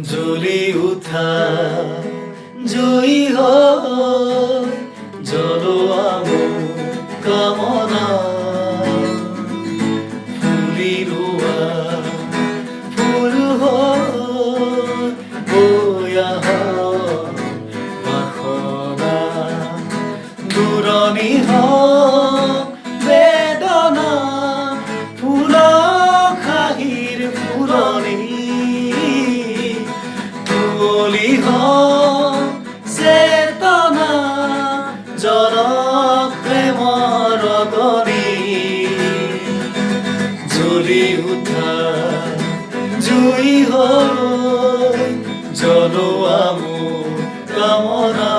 জ্বলি উঠা জয়ী হয় জ্বলোৱা মোৰ কামনা ফুলি ৰোৱা ফুল হৈ বৈ আহা বাসনা দূৰণি হওক বেদনা ফুলৰ খাহিৰ ফুলনি তুঁৱলি হওক চেতনা জনক প্ৰেমৰ অগনি জ্বলি উঠা জুই হৈ জ্বলোৱা মোৰ কামনা